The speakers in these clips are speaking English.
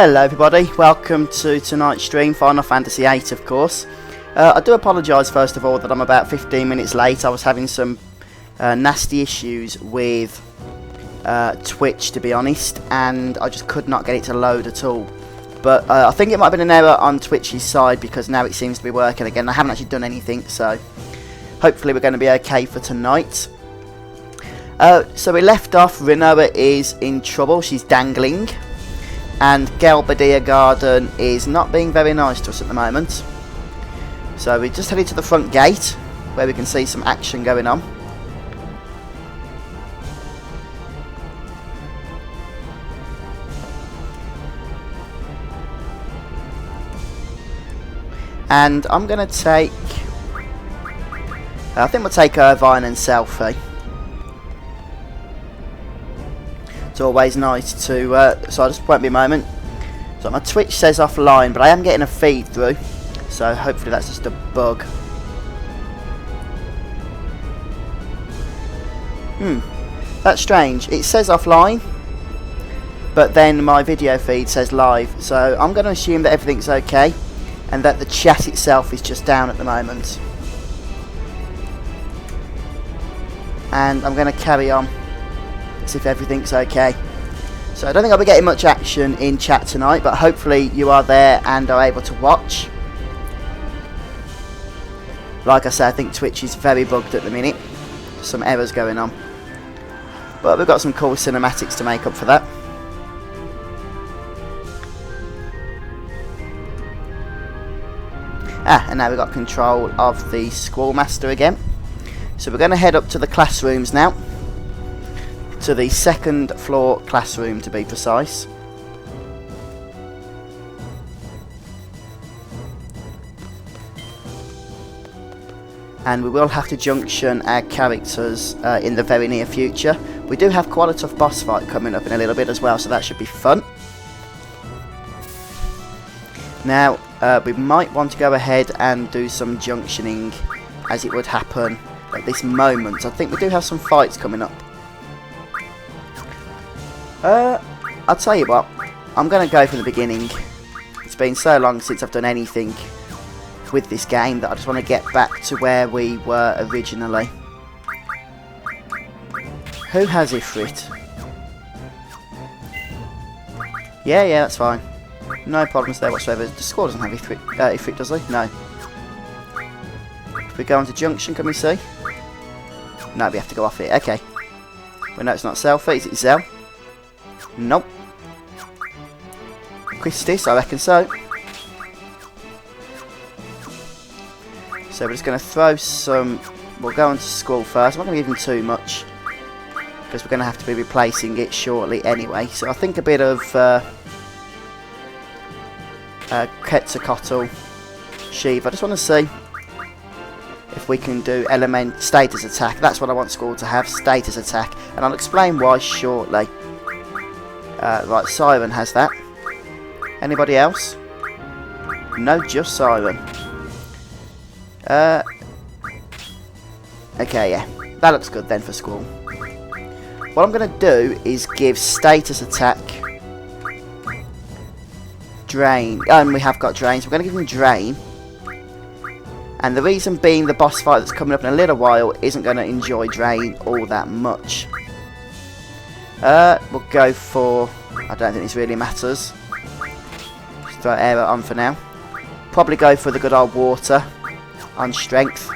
Hello everybody, welcome to tonight's stream, Final Fantasy VIII of course. I do apologise first of all that I'm about 15 minutes late. I was having some nasty issues with Twitch, to be honest, and I just could not get it to load at all. But I think it might have been an error on Twitch's side because now it seems to be working again. I haven't actually done anything, so hopefully we're going to be okay for tonight. So we left off, Rinoa is in trouble, she's dangling. And Belvedere Garden is not being very nice to us at the moment. So we just headed to the front gate, where we can see some action going on. And I'm going to take... I think we'll take Irvine and Selfie. It's always nice to, so I'll just won't be a moment. So my Twitch says offline, but I am getting a feed through, so hopefully that's just a bug. That's strange. It says offline, but then my video feed says live, so I'm going to assume that everything's okay, and that the chat itself is just down at the moment. And I'm going to carry on. If everything's okay. So I don't think I'll be getting much action in chat tonight, but hopefully you are there and are able to watch. Like I said, I think Twitch is very bugged at the minute. Some errors going on. But we've got some cool cinematics to make up for that. And now we've got control of the Schoolmaster again. So we're going to head up to the classrooms now. To the second floor classroom, to be precise. And we will have to junction our characters in the very near future. We do have quite a tough boss fight coming up in a little bit as well, so that should be fun. Now, we might want to go ahead and do some junctioning as it would happen at this moment. I think we do have some fights coming up. I'll tell you what, I'm going to go from the beginning. It's been so long since I've done anything with this game that I just want to get back to where we were originally. Who has Ifrit? Yeah, that's fine. No problems there whatsoever. The score doesn't have Ifrit, does he? No. If we go into Junction, can we see? No, we have to go off it. Okay. We know it's not Selfie, is it Zell? Nope. Christis, I reckon so. So we're just going to throw some... We'll go into school first. I'm not going to give him too much, because we're going to have to be replacing it shortly anyway. So I think a bit of Quetzalcoatl, Shiva. I just want to see if we can do element status attack. That's what I want school to have, status attack. And I'll explain why shortly. Right, Siren has that. Anybody else? No, just Siren. Okay, yeah. That looks good then for school. What I'm going to do is give status attack Drain. And we have got Drain, so we're going to give him Drain. And the reason being the boss fight that's coming up in a little while isn't going to enjoy Drain all that much. We'll go for... I don't think this really matters. Just throw air on for now. Probably go for the good old water on strength.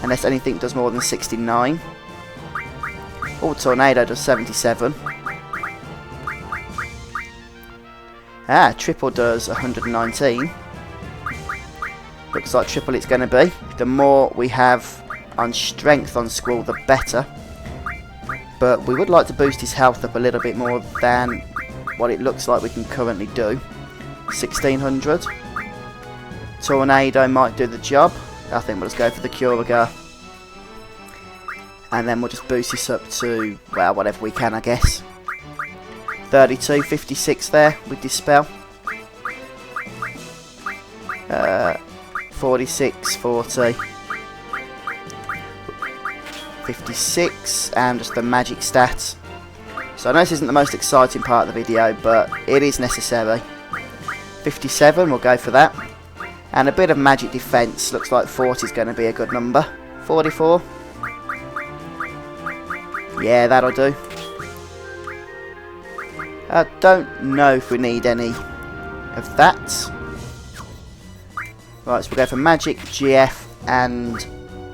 Unless anything does more than 69. Oh, tornado does 77. Triple does 119. Looks like triple it's going to be. The more we have on strength on Squall, the better. But we would like to boost his health up a little bit more than what it looks like we can currently do. 1600. Tornado might do the job. I think we'll just go for the Curagar. And then we'll just boost this up to, well, whatever we can, I guess. 32, 56 there with Dispel. 46, 40. 56, and just the magic stats. So I know this isn't the most exciting part of the video, but it is necessary. 57, we'll go for that. And a bit of magic defense. Looks like 40 is going to be a good number. 44. Yeah, that'll do. I don't know if we need any of that. Right, so we'll go for magic, GF and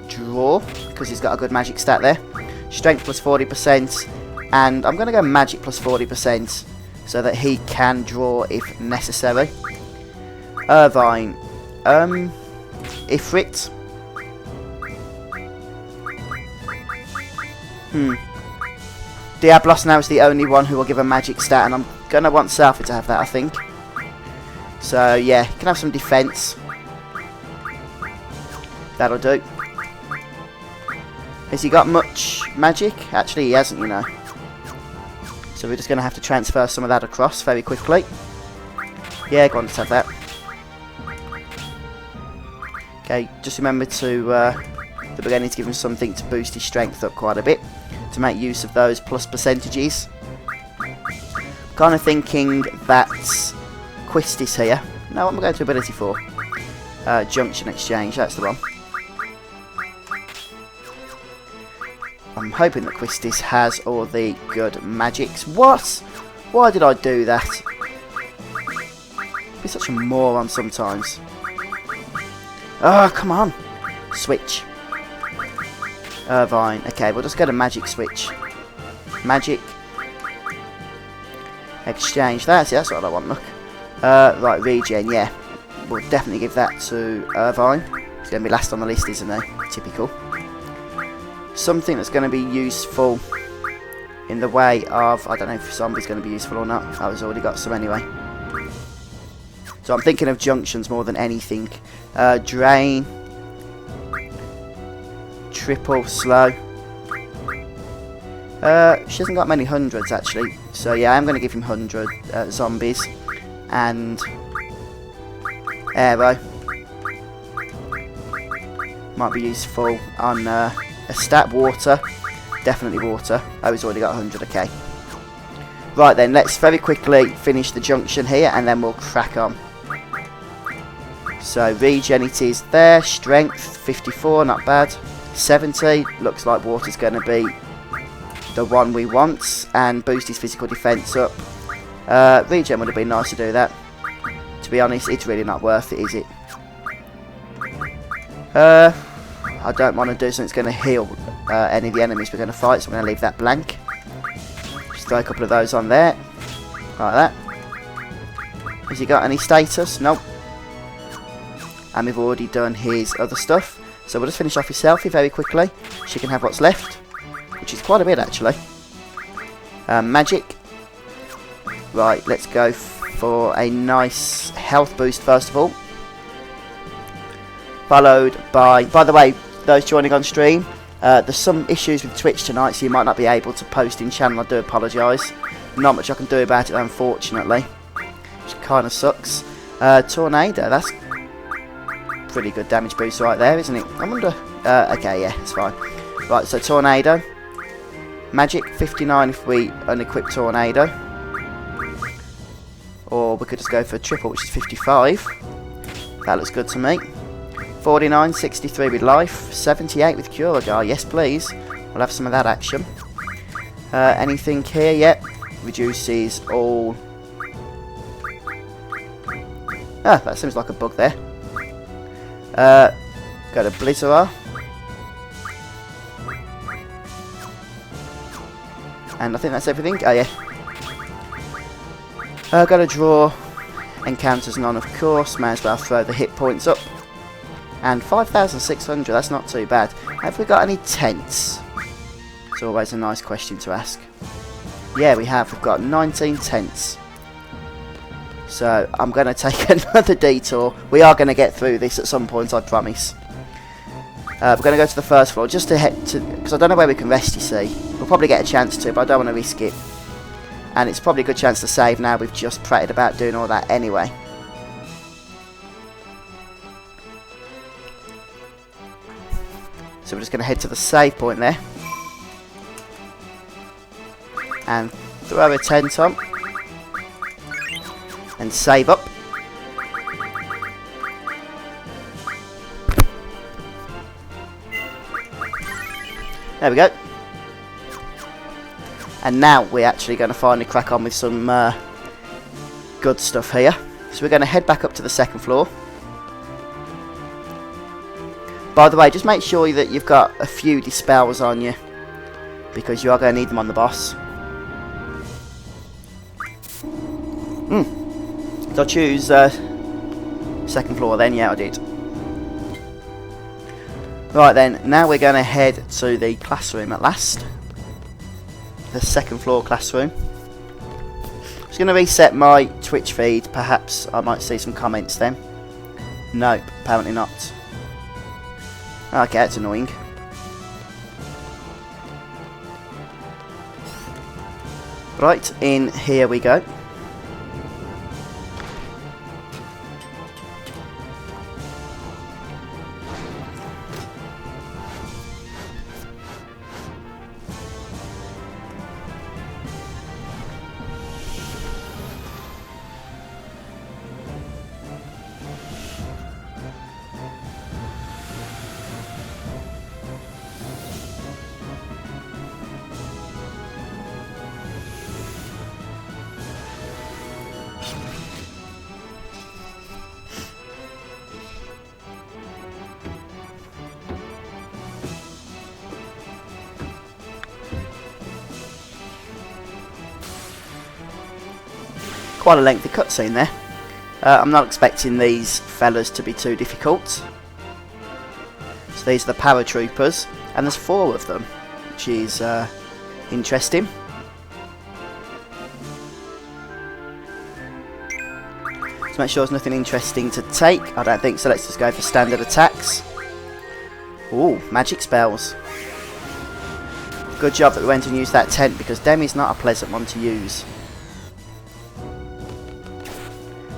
draw, because he's got a good magic stat there. Strength plus 40%, and I'm going to go magic plus 40% so that he can draw if necessary. Irvine. Ifrit. Diablos now is the only one who will give a magic stat, and I'm going to want Selfie to have that, I think. So, yeah, he can have some defense. That'll do. Has he got much magic? Actually, he hasn't, you know. So we're just going to have to transfer some of that across very quickly. Yeah, go on, let's have that. Okay, just remember to, that we're going to need to give him something to boost his strength up quite a bit, to make use of those plus percentages. Kind of thinking that Quist is here. No, what am I going to ability for? Junction exchange, that's the one. I'm hoping that Quistis has all the good magics. What? Why did I do that? I'd be such a moron sometimes. Oh, come on. Switch. Irvine. Okay, we'll just go to magic switch. Magic. Exchange. That's what I want, look. Right, regen, yeah. We'll definitely give that to Irvine. He's going to be last on the list, isn't he? Typical. Something that's going to be useful in the way of... I don't know if zombie's going to be useful or not. I've already got some anyway. So I'm thinking of junctions more than anything. Drain. Triple, slow. She hasn't got many hundreds actually. So yeah, I'm going to give him 100 zombies. And... Aero. Might be useful on a stat. Water. Definitely water. Oh, he's already got 100, okay. Right then, let's very quickly finish the junction here and then we'll crack on. So, regen it is there. Strength, 54, not bad. 70, looks like water's going to be the one we want. And boost his physical defence up. Regen would have been nice to do that. To be honest, it's really not worth it, is it? I don't want to do something that's going to heal any of the enemies we're going to fight, so I'm going to leave that blank. Just throw a couple of those on there. Like that. Has he got any status? Nope. And we've already done his other stuff. So we'll just finish off his selfie very quickly. She can have what's left, which is quite a bit actually. Magic. Right, let's go for a nice health boost first of all. Followed by the way, those joining on stream, there's some issues with Twitch tonight, so you might not be able to post in channel. I do apologise. Not much I can do about it, unfortunately, which kind of sucks. Tornado, that's pretty good damage boost right there, isn't it? I wonder. Okay, yeah, it's fine. Right, so tornado, magic 59 if we unequip tornado, or we could just go for a triple, which is 55. That looks good to me. 49, 63 with life, 78 with Curagar, yes please. We'll have some of that action. Anything here? Yep. Reduces all... Ah, that seems like a bug there. Go to Blizzarar. And I think that's everything. Oh yeah. Got to draw. Encounters none, of course. May as well throw the hit points up. And 5,600, that's not too bad. Have we got any tents? It's always a nice question to ask. Yeah, we have. We've got 19 tents. So, I'm going to take another detour. We are going to get through this at some point, I promise. We're going to go to the first floor, just to head to... Because I don't know where we can rest, you see. We'll probably get a chance to, but I don't want to risk it. And it's probably a good chance to save now. We've just pratted about doing all that anyway. So we're just going to head to the save point there. And throw a tent on, and save up. There we go. And now we're actually going to finally crack on with some good stuff here. So we're going to head back up to the second floor. By the way, just make sure that you've got a few dispels on you, because you are going to need them on the boss. Did I choose second floor then? Yeah, I did. Right then, now we're going to head to the classroom at last. The second floor classroom. Just going to reset my Twitch feed. Perhaps I might see some comments then. Nope, apparently not. Okay, that's annoying. Right, in here we go. Quite a lengthy cutscene there. I'm not expecting these fellas to be too difficult. So these are the paratroopers, and there's 4 of them, which is interesting. Let's make sure there's nothing interesting to take. I don't think so. Let's just go for standard attacks. Ooh, magic spells. Good job that we went and used that tent, because Demi's not a pleasant one to use.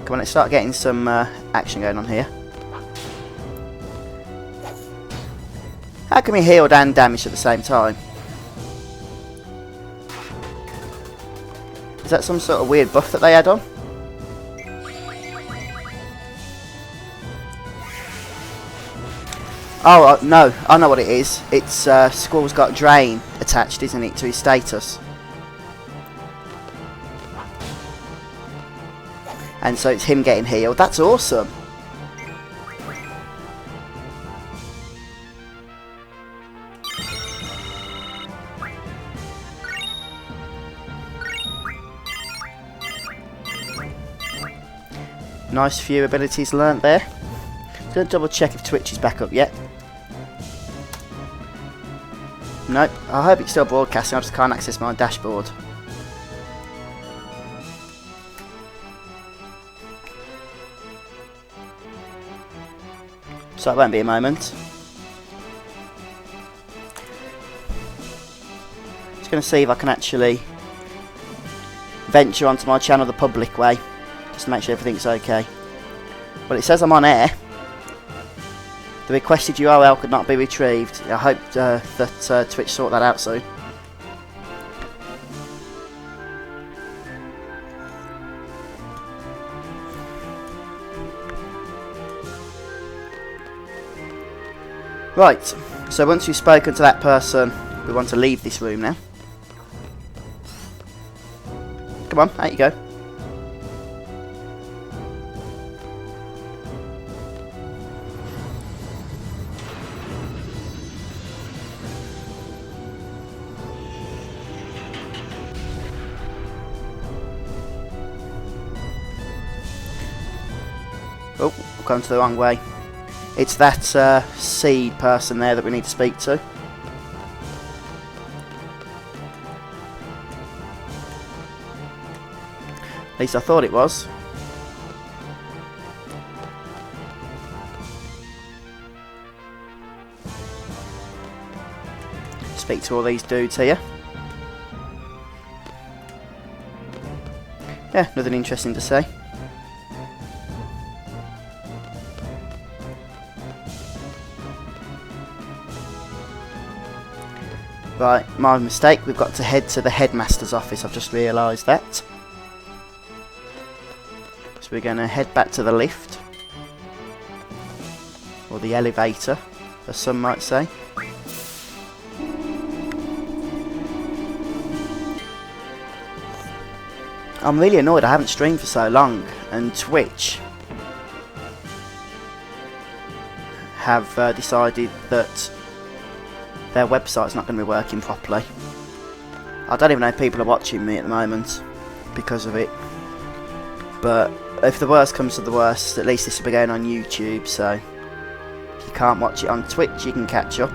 Come on, let's start getting some action going on here. How can we heal and damage at the same time? Is that some sort of weird buff that they add on? Oh, no, I know what it is. It's Squall's got Drain attached, isn't it, to his status? And so it's him getting healed. That's awesome. Nice few abilities learnt there. I'm going to double check if Twitch is back up yet. Nope. I hope it's still broadcasting. I just can't access my dashboard. So it won't be a moment. Just going to see if I can actually venture onto my channel the public way, just to make sure everything's okay. Well, it says I'm on air. The requested URL could not be retrieved. I hope that Twitch sort that out soon. Right, so once you've spoken to that person, we want to leave this room now. Come on, out you go. Oh, I've gone to the wrong way. It's that seed person there that we need to speak to. At least I thought it was. Speak to all these dudes here. Yeah, nothing interesting to say. Right, my mistake. We've got to head to the headmaster's office. I've just realised that. So we're going to head back to the lift. Or the elevator, as some might say. I'm really annoyed I haven't streamed for so long, and Twitch have decided that their website's not going to be working properly. I don't even know if people are watching me at the moment because of it. But if the worst comes to the worst, at least this will be going on YouTube, so if you can't watch it on Twitch, you can catch up.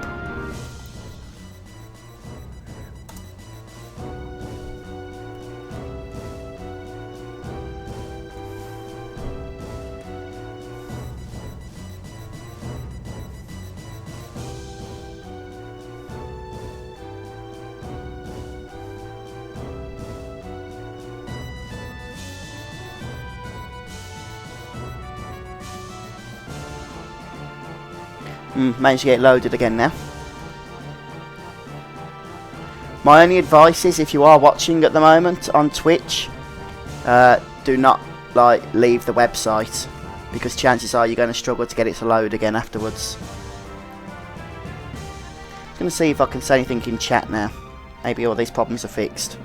Managed to get loaded again now. My only advice is, if you are watching at the moment on Twitch, do not leave the website, because chances are you're going to struggle to get it to load again afterwards. I'm going to see if I can say anything in chat now. Maybe all these problems are fixed.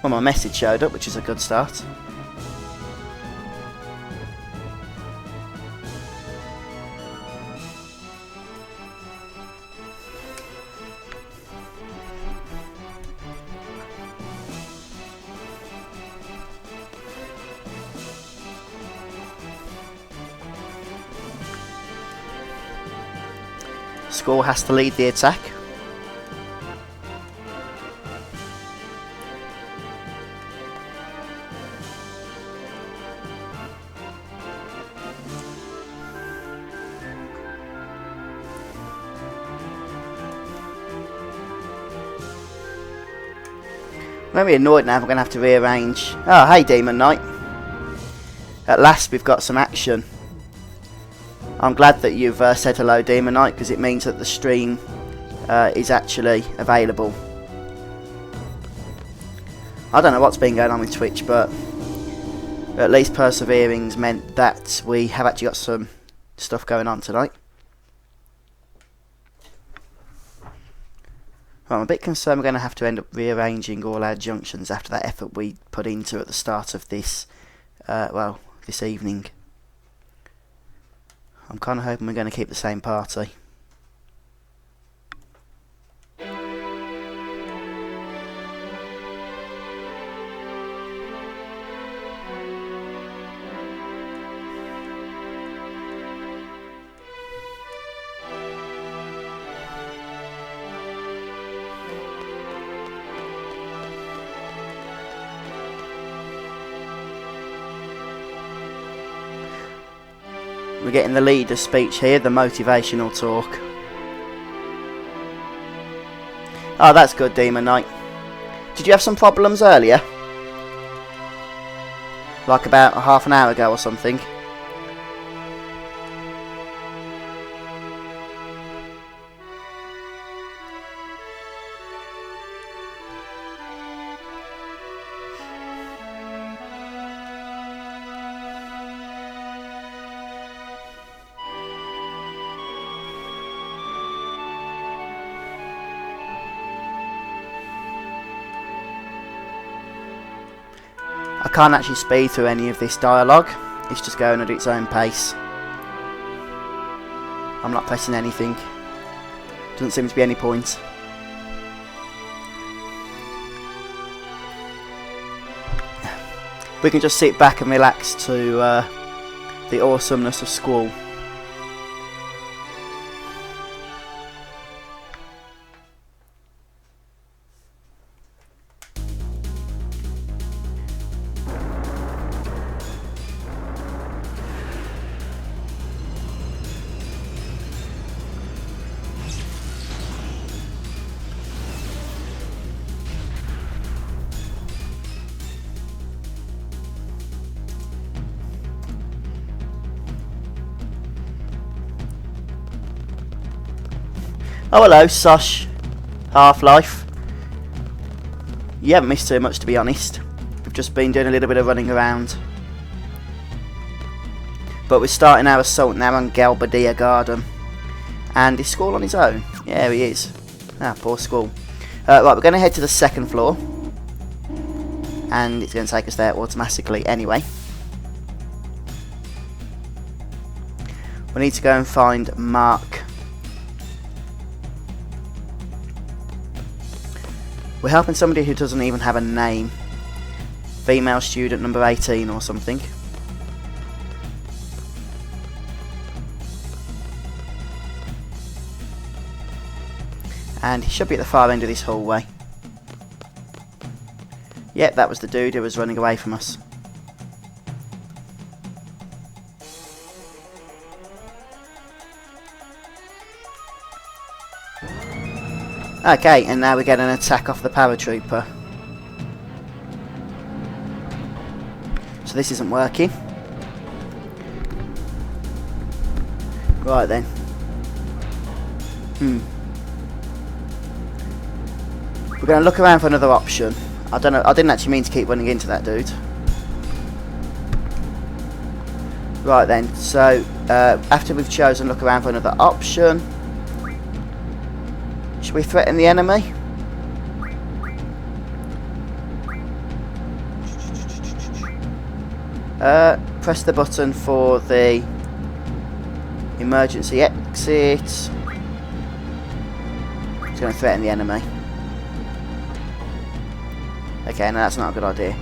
Well, my message showed up, which is a good start. Score has to lead the attack. I'm going to be annoyed now if I'm going to have to rearrange. Oh, hey Demon Knight. At last we've got some action. I'm glad that you've said hello, Demon Knight, because it means that the stream is actually available. I don't know what's been going on with Twitch, but at least persevering's meant that we have actually got some stuff going on tonight. Well, I'm a bit concerned we're going to have to end up rearranging all our junctions after that effort we put into at the start of this, this evening. I'm kind of hoping we're going to keep the same party. We're getting the leader's speech here, the motivational talk. Oh, that's good, Demon Knight. Did you have some problems earlier? Like about half an hour ago or something? I can't actually speed through any of this dialogue, it's just going at its own pace. I'm not pressing anything, doesn't seem to be any point. We can just sit back and relax to the awesomeness of Squall. Oh hello, Sosh. Half-Life. You haven't missed too much, to be honest. We've just been doing a little bit of running around. But we're starting our assault now on Galbadia Garden. And is Squall on his own? Yeah, he is. Ah, poor Squall. Right, we're going to head to the second floor. And it's going to take us there automatically anyway. We need to go and find Mark. We're helping somebody who doesn't even have a name. Female student number 18 or something. And he should be at the far end of this hallway. Yep, that was the dude who was running away from us. Okay, and now we get an attack off the paratrooper. So this isn't working. Right then. We're going to look around for another option. I don't know, I didn't actually mean to keep running into that dude. Right then, so after we've chosen look around for another option, should we threaten the enemy? Press the button for the emergency exit. It's going to threaten the enemy. Okay, no, that's not a good idea.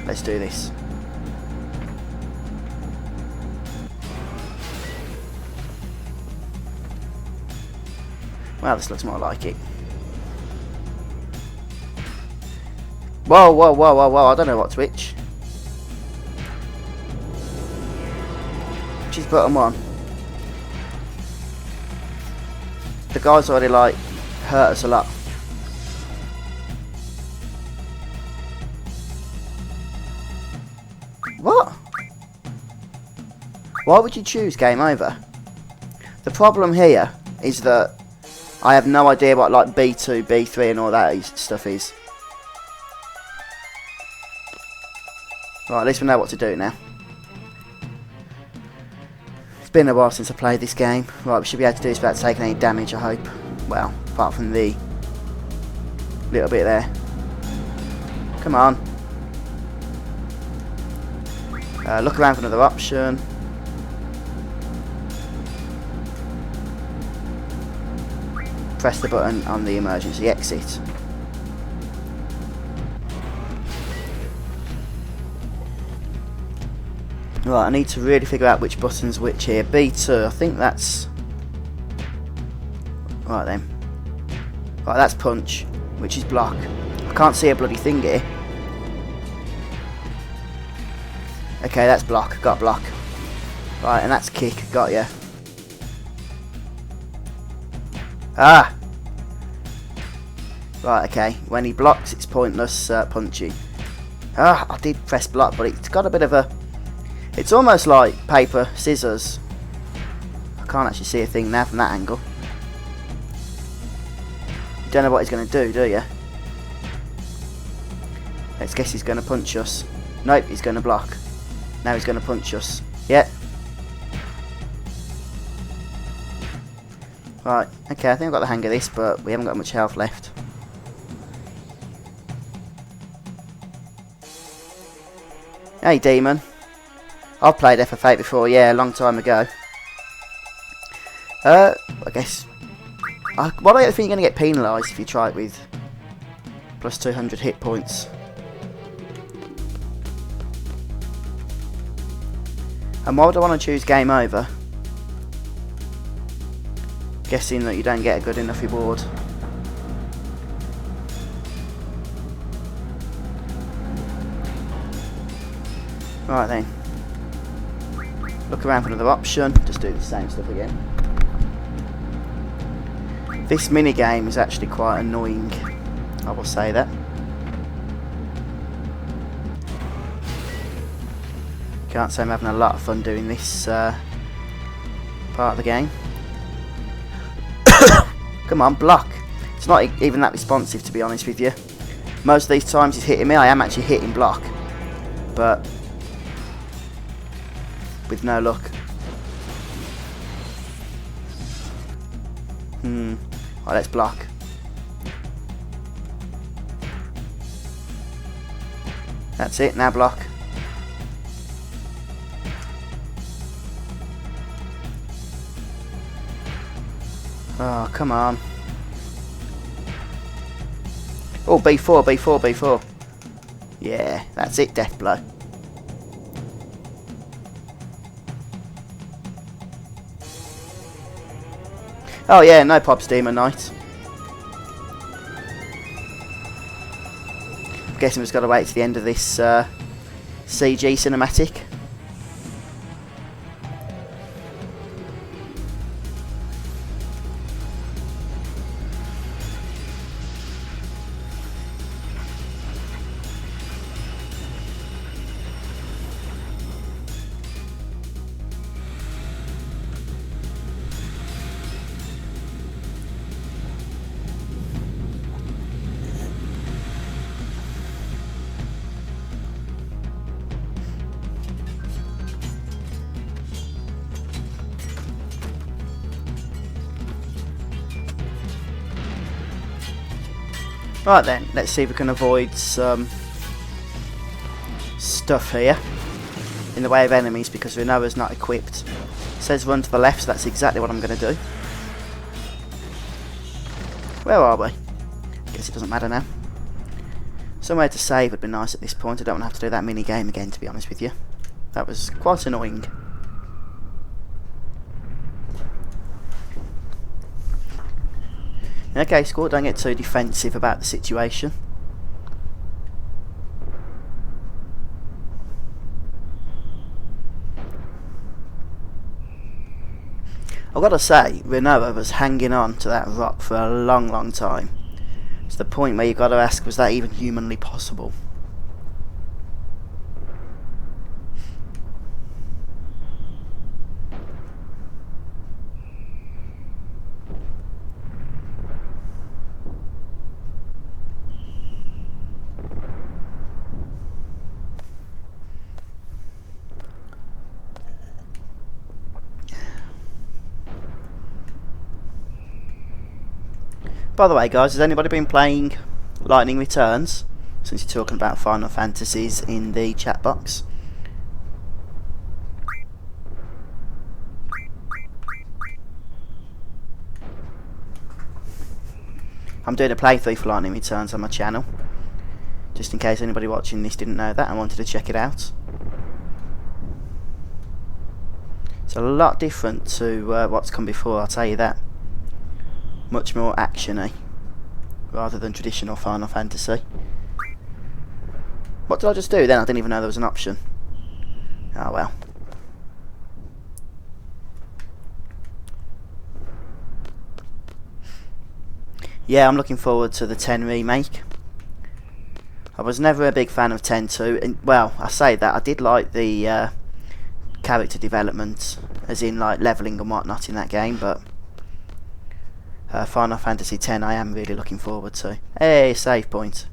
Let's do this. Well, this looks more like it. Whoa, whoa, whoa, whoa, whoa, I don't know what's which. Which is button one? The guy's already, like, hurt us a lot. What? Why would you choose game over? The problem here is that I have no idea what like B2, B3 and all that stuff is. Right, at least we know what to do now. It's been a while since I played this game. Right, we should be able to do this without taking any damage, I hope. Well, apart from the little bit there. Come on. Look around for another option. Press the button on the emergency exit. Right, I need to really figure out which button's which here. B2, I think that's... Right then. Right, that's punch, which is block. I can't see a bloody thing here. Okay, that's block. Got block. Right, and that's kick. Got ya. Ah! Right, okay. When he blocks, it's pointless punching. Ah, I did press block, but it's got a bit of a... It's almost like paper, scissors. I can't actually see a thing now from that angle. You don't know what he's going to do you? Let's guess he's going to punch us. Nope, he's going to block. Now he's going to punch us. Yeah. Right, okay, I think I've got the hang of this, but we haven't got much health left. Hey, demon. I've played FFVIII before, yeah, a long time ago. I guess... What do you think you're going to get penalised if you try it with plus 200 hit points? And why would I want to choose game over? Guessing that you don't get a good enough reward. Right then. Look around for another option. Just do the same stuff again. This minigame is actually quite annoying. I will say that. Can't say I'm having a lot of fun doing this part of the game. Come on, block. It's not even that responsive, to be honest with you. Most of these times he's hitting me, I am actually hitting block. But with no luck. Right, let's block. That's it, now block. Oh, come on. Oh, B4, B4, B4. Yeah, that's it, death blow. Oh yeah, no pops, Demon Knight. I'm guessing we've just got to wait to the end of this CG cinematic. Right then, let's see if we can avoid some stuff here in the way of enemies, because Renoa's not equipped. It says run to the left, so that's exactly what I'm going to do. Where are we? Guess it doesn't matter now. Somewhere to save would be nice at this point. I don't want to have to do that mini game again, to be honest with you. That was quite annoying. Okay, squad, don't get too defensive about the situation. I've got to say, Renoa was hanging on to that rock for a long, long time. To the point where you've got to ask, was that even humanly possible? By the way, guys, has anybody been playing Lightning Returns? Since you're talking about Final Fantasies in the chat box. I'm doing a playthrough for Lightning Returns on my channel. Just in case anybody watching this didn't know that and wanted to check it out. It's a lot different to what's come before, I'll tell you that. Much more action-y, rather than traditional Final Fantasy. What did I just do then? I didn't even know there was an option. Oh well. Yeah, I'm looking forward to the 10 remake. I was never a big fan of 10.2, and well, I say that, I did like the character development, as in like levelling and whatnot in that game, but Final Fantasy X I am really looking forward to. Hey, save point.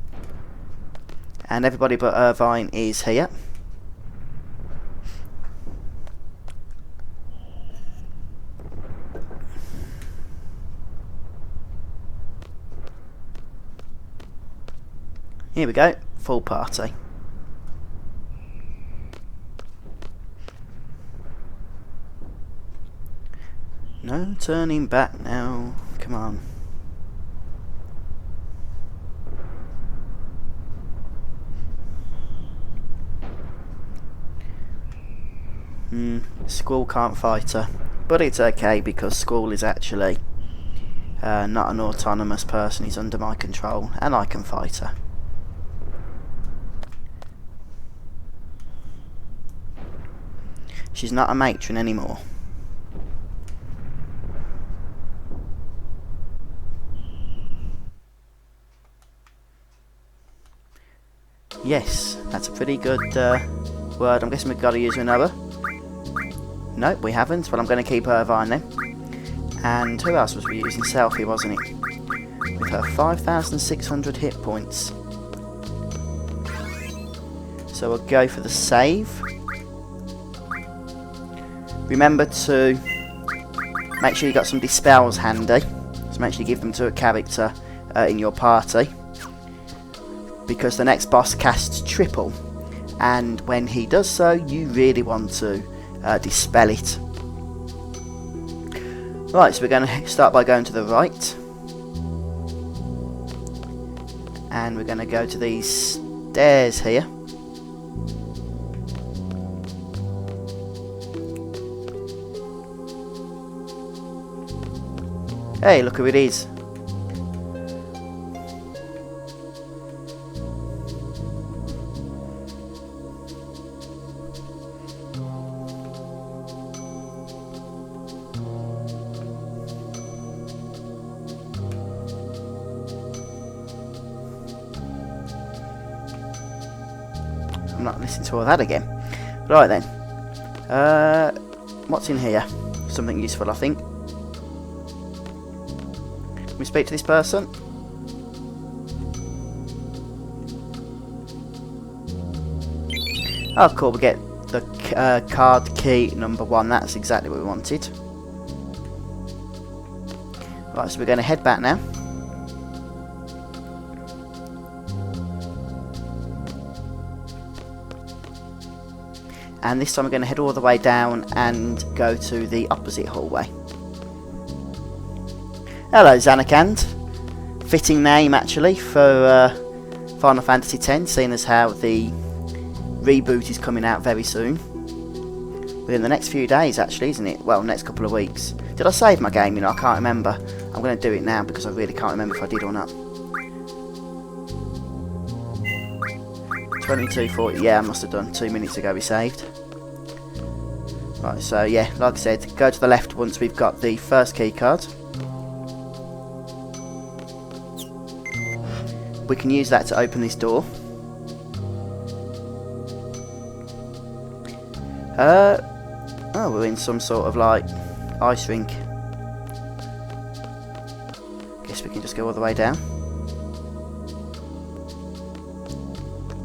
And everybody but Irvine is here. Here we go, full party. No turning back now. Come on. Squall can't fight her. But it's okay, because Squall is actually not an autonomous person. He's under my control, and I can fight her. She's not a matron anymore. Yes, that's a pretty good word. I'm guessing we've got to use another. Nope, we haven't, but I'm going to keep Irvine then. And who else was we using? Selfie, wasn't it? With her 5,600 hit points. So we'll go for the save. Remember to make sure you got some dispels handy. So make sure you give them to a character in your party. Because the next boss casts triple. And when he does so, you really want to dispel it. Right, so we're going to start by going to the right. And we're going to go to these stairs here. Hey, look who it is. I'm not listening to all that again. Right then. What's in here? Something useful, I think. Can we speak to this person? Oh, cool. We get the card key number 1. That's exactly what we wanted. Right, so we're going to head back now. And this time we're going to head all the way down and go to the opposite hallway. Hello, Zanarkand. Fitting name, actually, for Final Fantasy X, seeing as how the reboot is coming out very soon. Within the next few days, actually, isn't it? Well, next couple of weeks. Did I save my game? You know, I can't remember. I'm going to do it now because I really can't remember if I did or not. 22:40. Yeah, I must have done. 2 minutes ago we saved. Right, so yeah, like I said, go to the left once we've got the first key card. We can use that to open this door. Oh, we're in some sort of like ice rink. Guess we can just go all the way down.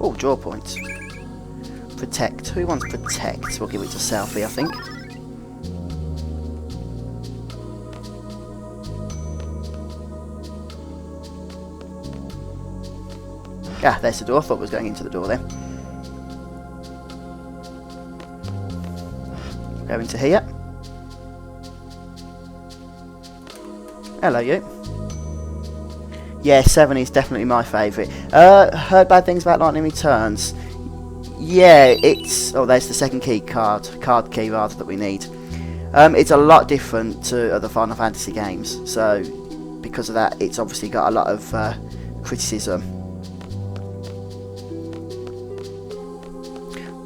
Oh, draw points. Protect. Who wants protect? We'll give it to Selfie, I think. Ah, there's the door. I thought it was going into the door then. Go into here. Hello, you. Yeah, 7 is definitely my favourite. Heard bad things about Lightning Returns. Yeah, it's... Oh, there's the second key card key rather, that we need. It's a lot different to other Final Fantasy games. So, because of that, it's obviously got a lot of criticism.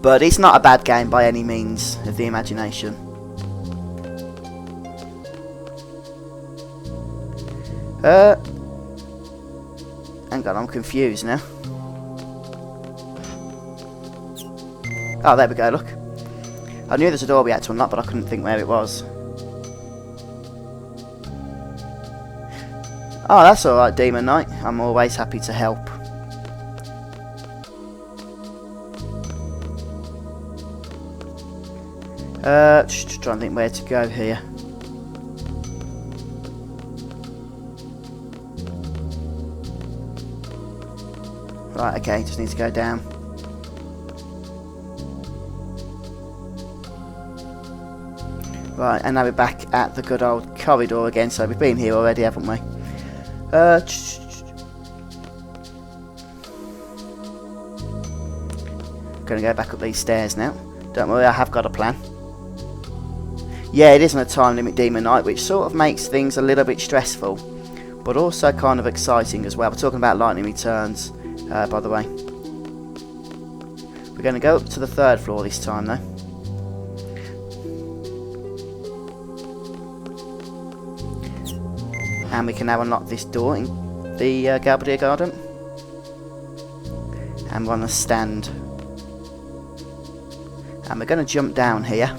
But it's not a bad game by any means of the imagination. Hang on, I'm confused now. Oh, there we go, look. I knew there's a door we had to unlock, but I couldn't think where it was. Oh, that's alright, Demon Knight. I'm always happy to help. Just trying to think where to go here. Right, okay, just need to go down. Right, and now we're back at the good old corridor again, so we've been here already, haven't we? Gonna go back up these stairs now. Don't worry, I have got a plan. Yeah, it isn't a time limit, Demon Knight, which sort of makes things a little bit stressful, but also kind of exciting as well. We're talking about Lightning Returns, by the way. We're going to go up to the 3rd floor this time, though. And we can now unlock this door in the Galbadia Garden. And we're on the stand. And we're going to jump down here.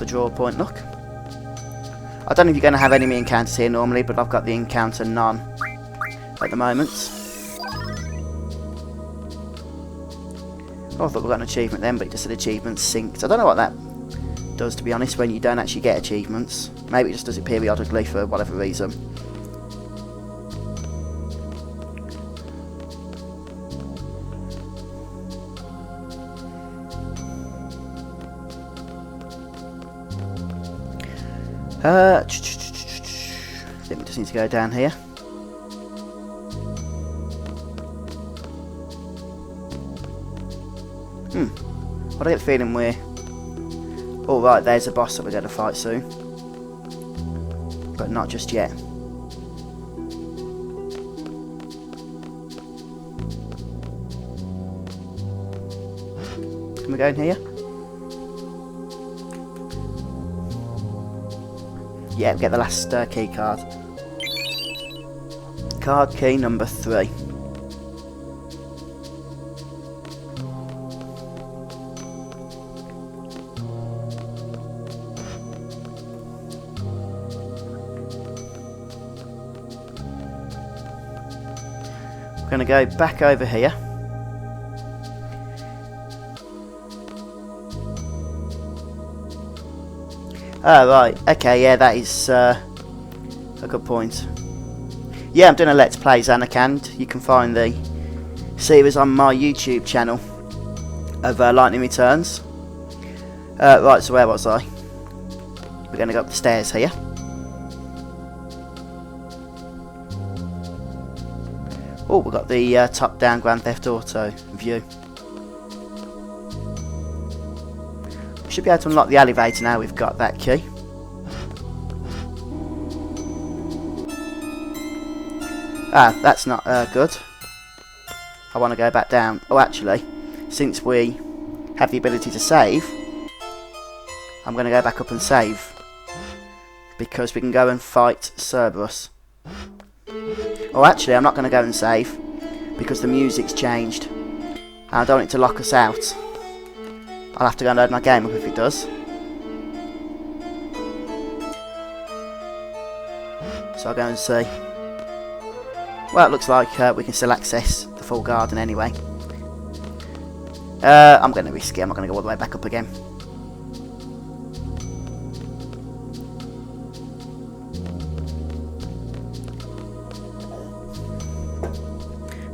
the draw point, look. I don't know if you're going to have enemy encounters here normally, but I've got the encounter none at the moment. Oh, I thought we got an achievement then, but it just said achievement synced. I don't know what that does, to be honest, when you don't actually get achievements. Maybe it just does it periodically for whatever reason. I think we just need to go down here. I get the feeling we're... Oh right, there's a boss that we're going to fight soon. But not just yet. Can we go in here? Yeah, we get the last key card. Card key number 3. We're going to go back over here. Oh right, okay, yeah, that is a good point. Yeah, I'm doing a Let's Play Zanarkand. You can find the series on my YouTube channel of Lightning Returns. Right, so where was I? We're going to go up the stairs here. Oh, we've got the top-down Grand Theft Auto view. We should be able to unlock the elevator now we've got that key. Ah, that's not good. I want to go back down. Oh, actually, since we have the ability to save, I'm going to go back up and save. Because we can go and fight Cerberus. Oh, actually, I'm not going to go and save. Because the music's changed. And I don't want it to lock us out. I'll have to go and load my game up if it does. So I'll go and see. Well, it looks like we can still access the full garden anyway. I'm going to risk it. I'm not going to go all the way back up again.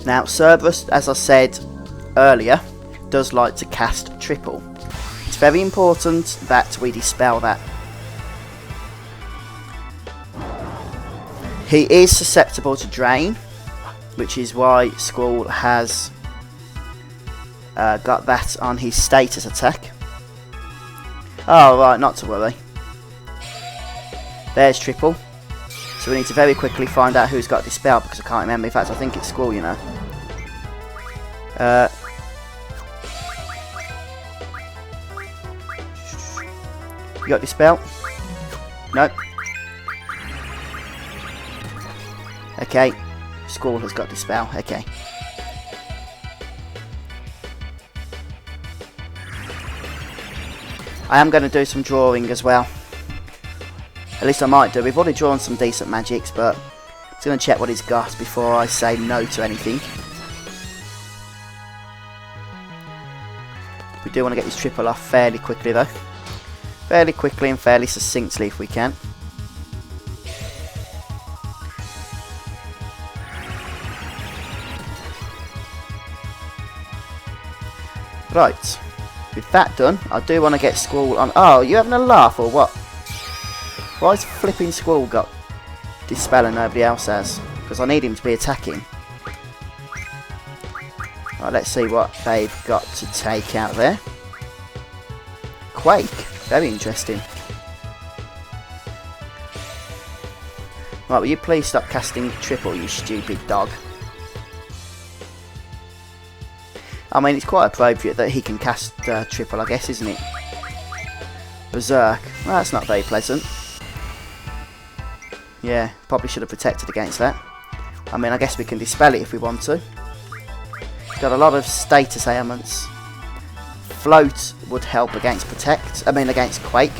Now, Cerberus, as I said earlier, does like to cast triple. It's very important that we dispel that. He is susceptible to drain, which is why Squall has got that on his status attack. Oh right, not to worry. There's triple. So we need to very quickly find out who's got dispel, because I can't remember. In fact, I think it's Squall, you know. You got dispel? Nope. Okay. Squall has got dispel. Okay. I am going to do some drawing as well. At least I might do. We've already drawn some decent magics, but I'm just going to check what he's got before I say no to anything. We do want to get this triple off fairly quickly though. Fairly quickly and fairly succinctly if we can. Right. With that done, I do want to get Squall on... Oh, you having a laugh or what? Why has flipping Squall got dispel and nobody else has? Because I need him to be attacking. Right, let's see what they've got to take out there. Quake. Very interesting. Right, will you please stop casting triple, you stupid dog? I mean, it's quite appropriate that he can cast triple, I guess, isn't it? Berserk. Well, that's not very pleasant. Yeah, probably should have protected against that. I mean, I guess we can dispel it if we want to. Got a lot of status ailments. Float would help against against Quake.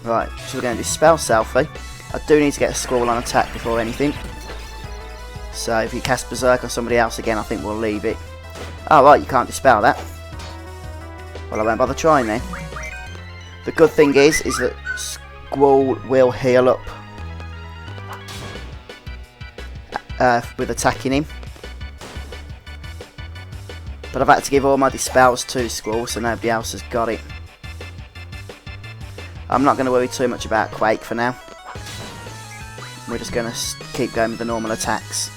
Right, so we're going to dispel Selfie. I do need to get a Squall on attack before anything. So if you cast Berserk on somebody else again, I think we'll leave it. Oh right, you can't dispel that. Well, I won't bother trying then. The good thing is that Squall will heal up with attacking him. But I've had to give all my dispels to Squall, so nobody else has got it. I'm not going to worry too much about Quake for now. We're just going to keep going with the normal attacks.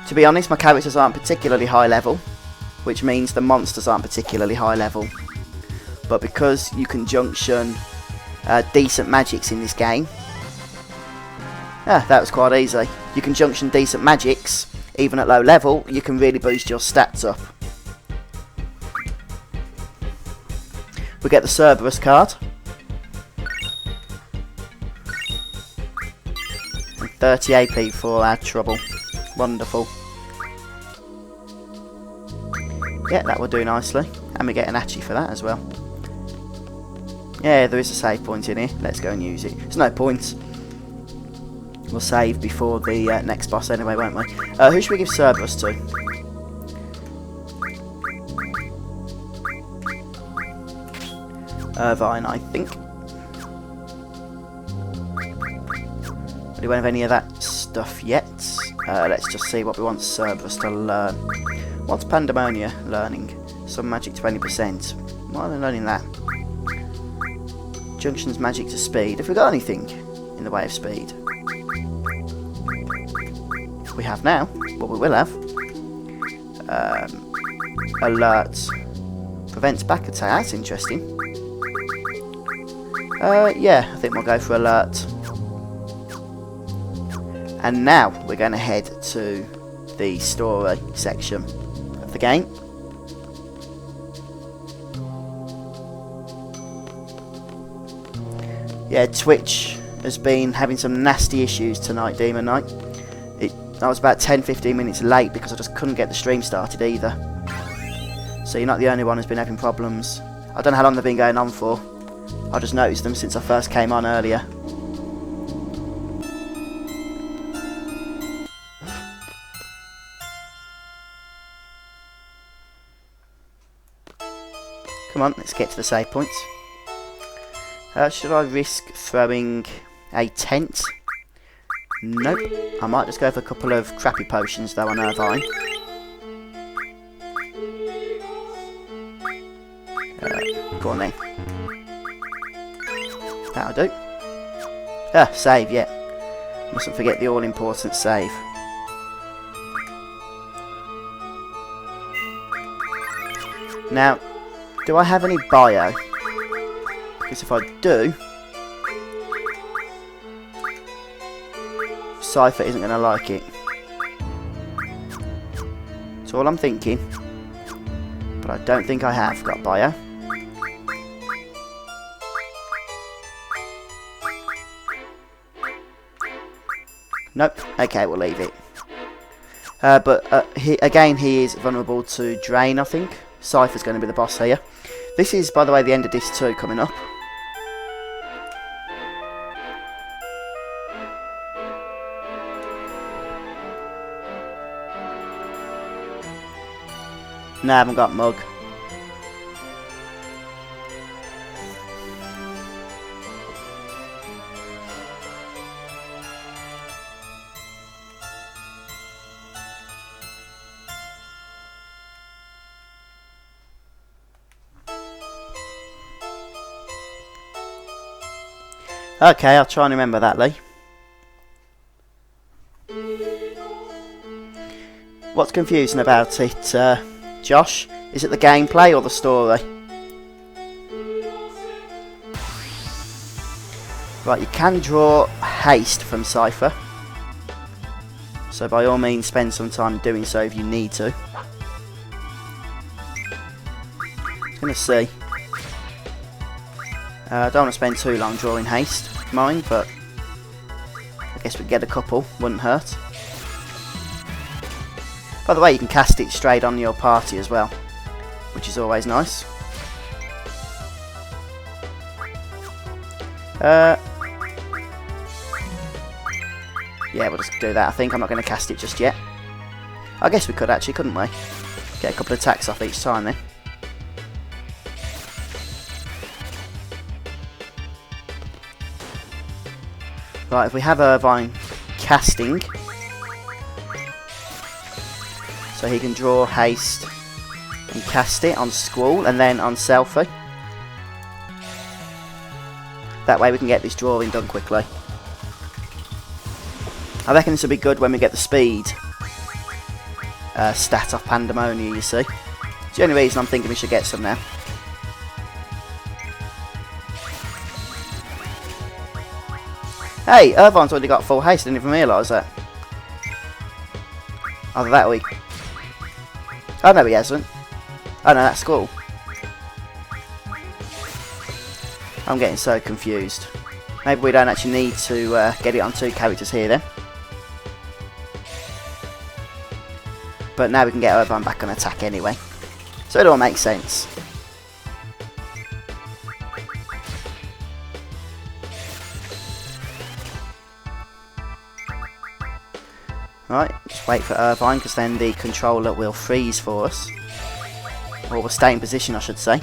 To be honest, my characters aren't particularly high level, which means the monsters aren't particularly high level. But because you can junction decent magics in this game, that was quite easy. You can junction decent magics, even at low level, you can really boost your stats up. We get the Cerberus card. And 30 AP for our trouble. Wonderful. Yeah, that will do nicely. And we get an Achi for that as well. Yeah, there is a save point in here. Let's go and use it. There's no point. We'll save before the next boss anyway, won't we? Who should we give Cerberus to? Irvine, I think. We don't have any of that stuff yet. Let's just see what we want Cerberus to learn. What's Pandemonia learning? Some magic 20%. Why are they learning that? Junctions magic to speed. Have we got anything in the way of speed? We have now. Well, we will have. Alert. Prevents back attack. That's interesting. Yeah, I think we'll go for alert. And now we're going to head to the story section of the game. Yeah, Twitch has been having some nasty issues tonight, Demon Knight. I was about 10-15 minutes late because I just couldn't get the stream started either. So you're not the only one who's been having problems. I don't know how long they've been going on for. I just noticed them since I first came on earlier. Come on, let's get to the save points. Should I risk throwing a tent? Nope. I might just go for a couple of crappy potions though on Irvine. Go on then. That'll do. Save, yeah. Mustn't forget the all-important save. Now, do I have any bio? Because if I do, Cypher isn't going to like it. That's all I'm thinking. But I don't think I have got bio. Nope. Okay, we'll leave it. Again, he is vulnerable to drain, I think. Cypher's going to be the boss here. This is, by the way, the end of Disc 2 coming up. No, I haven't got Mug. Okay, I'll try and remember that, Lee. What's confusing about it, Josh? Is it the gameplay or the story? Right, you can draw haste from Cypher. So by all means spend some time doing so if you need to. I'm going to see. I don't want to spend too long drawing haste, mind, but I guess we'd get a couple, wouldn't hurt. By the way, you can cast it straight on your party as well, which is always nice. Yeah, we'll just do that. I think I'm not going to cast it just yet. I guess we could actually, couldn't we? Get a couple of attacks off each time then. Right, if we have Irvine casting, so he can draw haste and cast it on Squall and then on Selfie. That way we can get this drawing done quickly. I reckon this will be good when we get the speed stat off Pandemonium, you see. It's the only reason I'm thinking we should get some now. Hey, Irvine's already got full haste, I didn't even realise that. Either that or he... Oh no, he hasn't. Oh no, that's Squall. I'm getting so confused. Maybe we don't actually need to get it on 2 characters here then. But now we can get Irvine back on attack anyway. So it all makes sense. Right, just wait for Irvine because then the controller will freeze for us. Or will stay in position, I should say.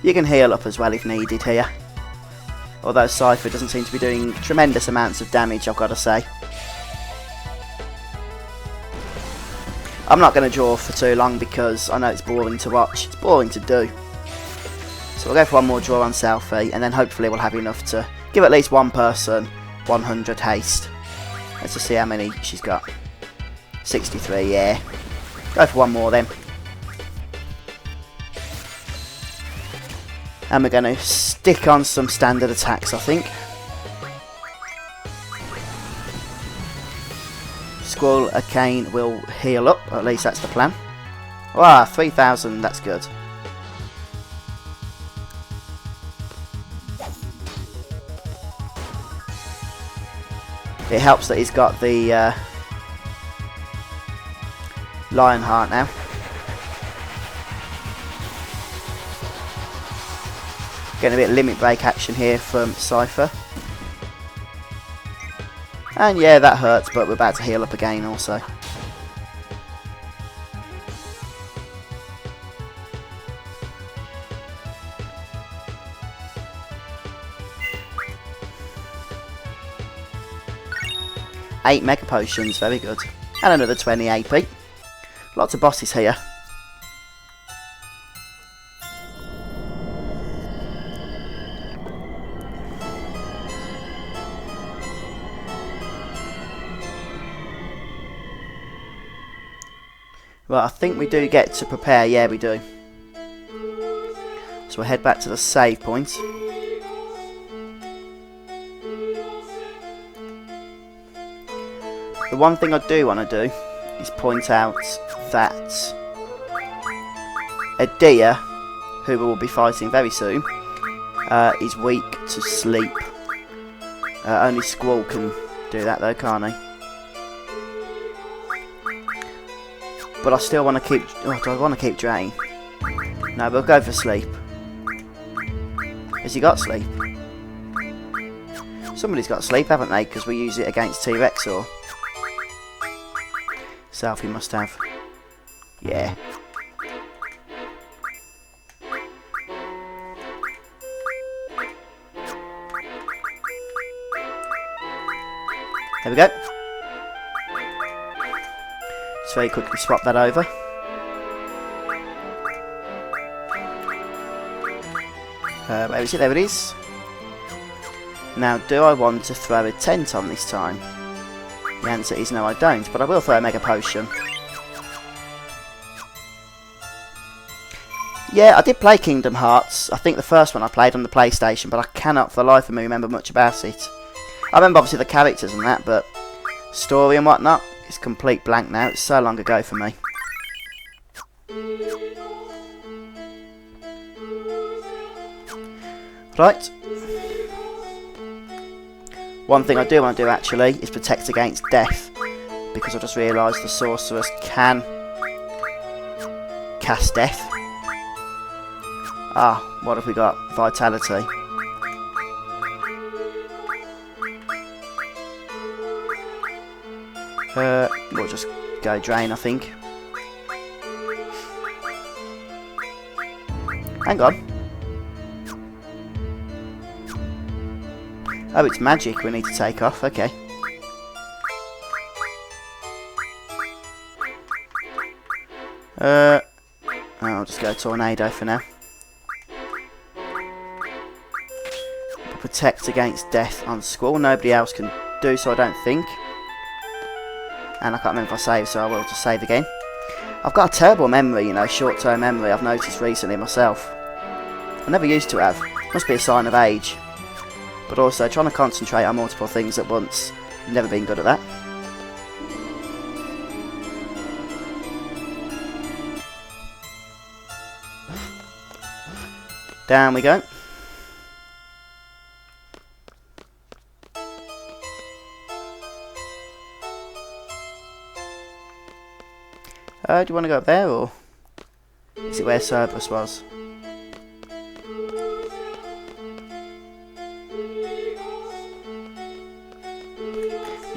You can heal up as well if needed here. Although Cypher doesn't seem to be doing tremendous amounts of damage, I've got to say. I'm not going to draw for too long because I know it's boring to watch. It's boring to do. So we'll go for one more draw on Selfie and then hopefully we'll have enough to give at least one person 100 haste. Let's just see how many she's got. 63, yeah. Go for one more then. And we're going to stick on some standard attacks, I think. Squall Arcane will heal up, or at least that's the plan. Wow, 3,000, that's good. It helps that he's got the Lionheart now. Getting a bit of limit break action here from Cypher. And yeah, that hurts, but we're about to heal up again also. Eight Mega Potions, very good. And another 20 AP. Lots of bosses here. Right, I think we do get to prepare, yeah we do. So we'll head back to the save point. The one thing I do want to do is point out that Adia, who we will be fighting very soon, is weak to sleep. Only Squall can do that though, can't he? But I still want to keep... Oh, do I want to keep Drain? No, we'll go for sleep. Has he got sleep? Somebody's got sleep, haven't they? Because we use it against T-Rex or... Selfie must have. Yeah. There we go. Just very quickly swap that over. Where is it? There it is. Now, do I want to throw a tent on this time? The answer is no, I don't, but I will throw a Mega Potion. Yeah, I did play Kingdom Hearts. I think the first one I played on the PlayStation, but I cannot for the life of me remember much about it. I remember obviously the characters and that, but story and whatnot, it's complete blank now. It's so long ago for me. Right. One thing I do want to do actually is protect against death, because I just realised the sorceress can cast death. Ah, what have we got? Vitality. We'll just go drain, I think. Hang on. Oh, it's magic we need to take off. Okay. I'll just go tornado for now. Protect against death on Squall. Nobody else can do so, I don't think. And I can't remember if I saved, so I will just save again. I've got a terrible memory, you know, short-term memory, I've noticed recently myself. I never used to have. Must be a sign of age. But also, trying to concentrate on multiple things at once. Never been good at that. Down we go. Do you want to go up there, or is it where Cerberus was?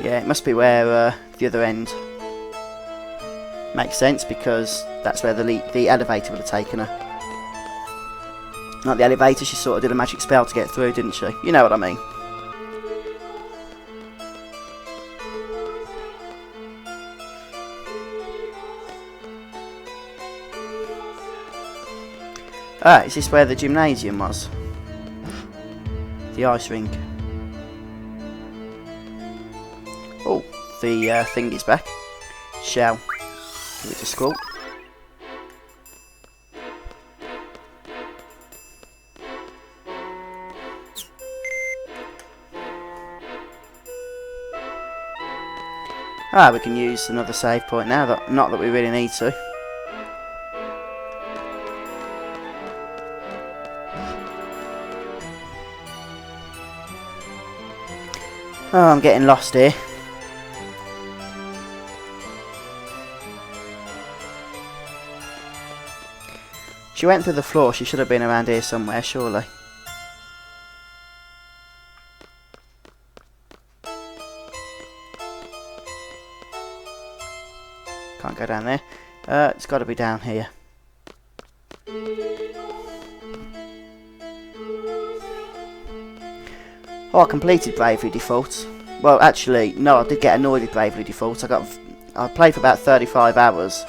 Yeah, it must be where the other end. Makes sense, because that's where the elevator would have taken her. Not the elevator, she sort of did a magic spell to get through, didn't she? You know what I mean. Ah, is this where the gymnasium was? The ice rink. Oh, the thing is back. Shell. Give it a Squall. Ah, we can use another save point now. Not that we really need to. Oh, I'm getting lost here. She went through the floor. She should have been around here somewhere, surely. Can't go down there. It's got to be down here. Oh, I completed Bravely Default. Well, actually, no, I did get annoyed with Bravely Default. I played for about 35 hours,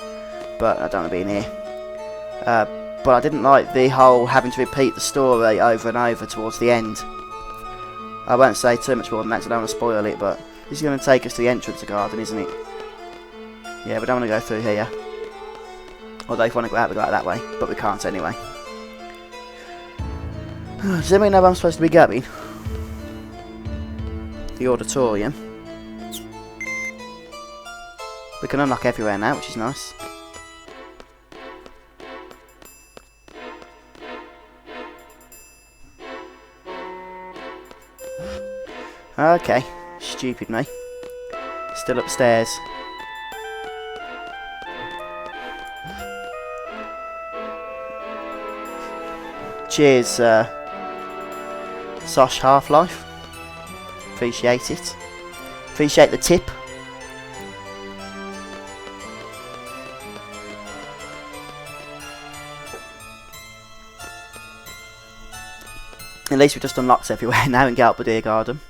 but I don't want to be in here. But I didn't like the whole having to repeat the story over and over towards the end. I won't say too much more than that because I don't want to spoil it, but this is going to take us to the entrance garden, isn't it? Yeah, we don't want to go through here. Although if we want to go out, we go out that way, but we can't anyway. Does anybody know where I'm supposed to be going? The auditorium. We can unlock everywhere now, which is nice. Okay, stupid me. Still upstairs. Cheers, Sosh Half-Life. Appreciate it. Appreciate the tip. At least we just unlocked everywhere now in Galbadir Garden.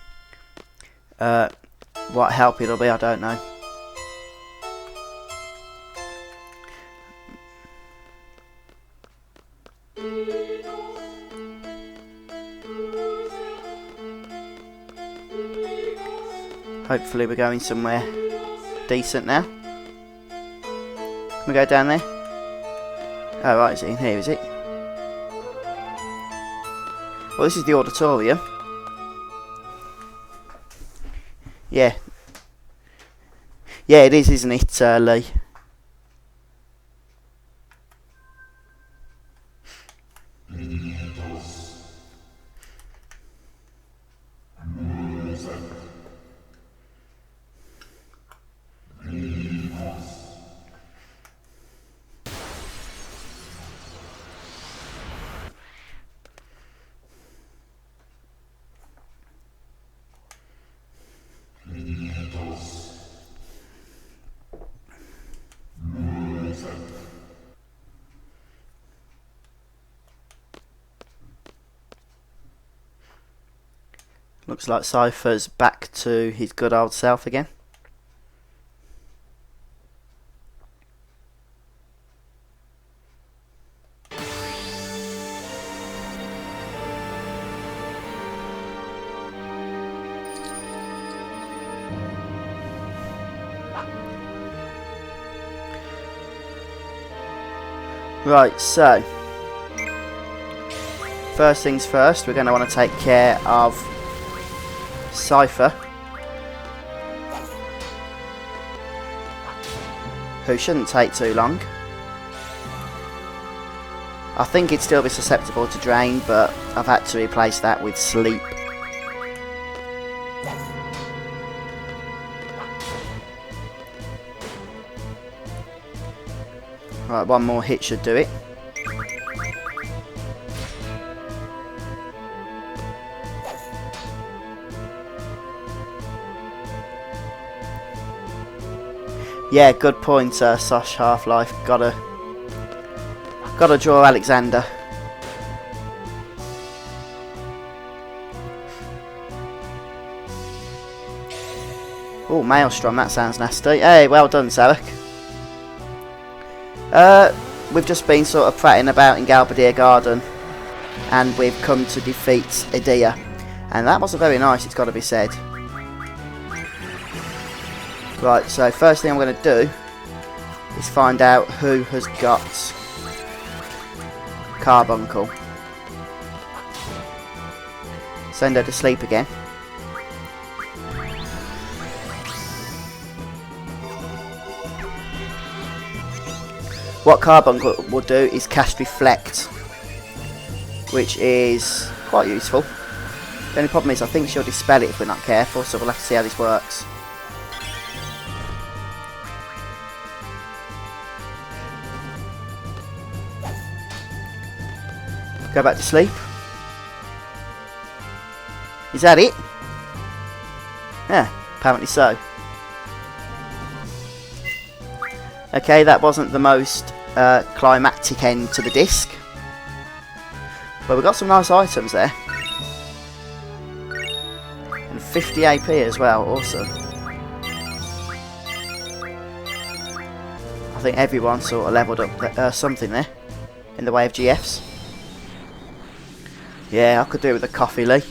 What help it'll be, I don't know. Hopefully we're going somewhere decent now. Can we go down there? Oh right, is it in here, is it? Well, this is the auditorium. Yeah. Yeah, it is, isn't it, Lee? Looks like Cypher's back to his good old self again. Right, so first things first, we're going to want to take care of Cypher, who shouldn't take too long. I think it'd still be susceptible to drain, but I've had to replace that with sleep. Right, one more hit should do it. Yeah, good point, Sosh Half-Life. Gotta draw Alexander. Oh, Maelstrom, that sounds nasty. Hey, well done, Zarek. We've just been sort of prattling about in Galbadir Garden, and we've come to defeat Edea, and that wasn't very nice, it's got to be said. Right, so first thing I'm going to do is find out who has got Carbuncle. Send her to sleep again. What Carbuncle will do is cast Reflect, which is quite useful. The only problem is I think she'll dispel it if we're not careful, so we'll have to see how this works. Go back to sleep. Is that it? Yeah, apparently so. Okay, that wasn't the most climactic end to the disc, but we got some nice items there. And 50 AP as well, awesome. I think everyone sort of levelled up something there, in the way of GFs. Yeah, I could do with a coffee, Lee.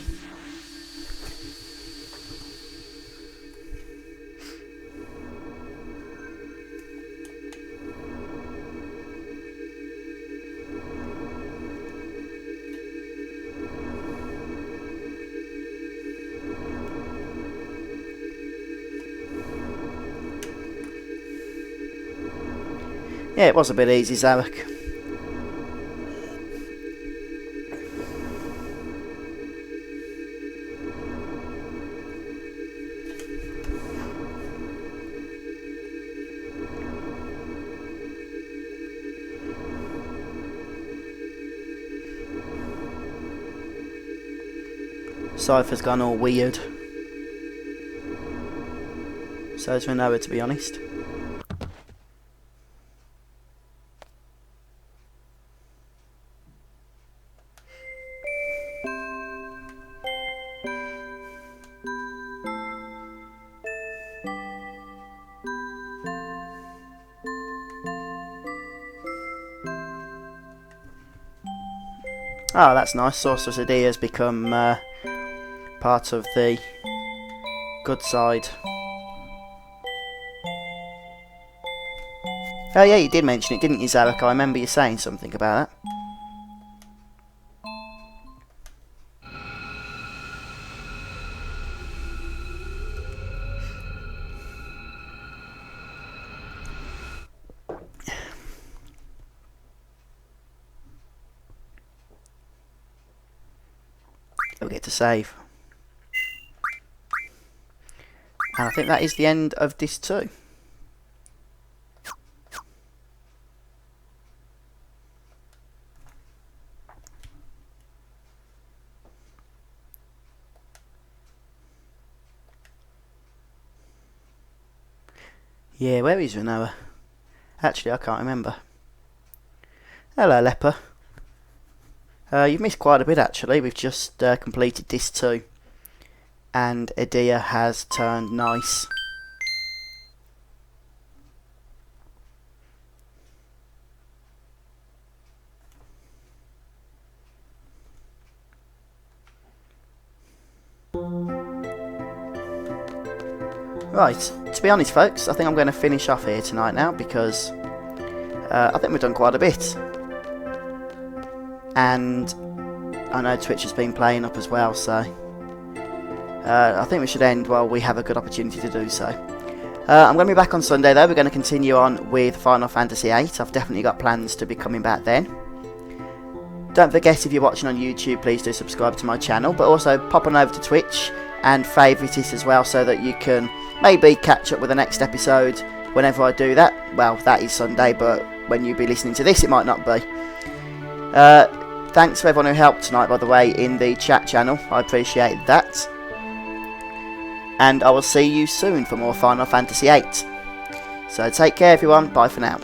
Yeah, it was a bit easy, Zarek. Cypher's gone all weird. So's Renoa, to be honest. Oh, that's nice. Sorceress Edea has become part of the good side. Oh yeah, you did mention it, didn't you, Zarek? I remember you saying something about that. We'll get to save. And I think that is the end of this too. Yeah, where is Renoa? Actually, I can't remember. Hello, Leper. You've missed quite a bit actually. We've just completed this too. and Edea has turned nice. Right, to be honest folks, I think I'm going to finish off here tonight now, because I think we've done quite a bit. And I know Twitch has been playing up as well, so I think we should end while we have a good opportunity to do so. I'm going to be back on Sunday though. We're going to continue on with Final Fantasy VIII. I've definitely got plans to be coming back then. Don't forget, if you're watching on YouTube, please do subscribe to my channel, but also pop on over to Twitch and favourite it as well, so that you can maybe catch up with the next episode whenever I do that. Well, that is Sunday, but when you be listening to this, it might not be. Thanks for everyone who helped tonight, by the way, in the chat channel. I appreciate that. And I will see you soon for more Final Fantasy VIII. So take care everyone, bye for now.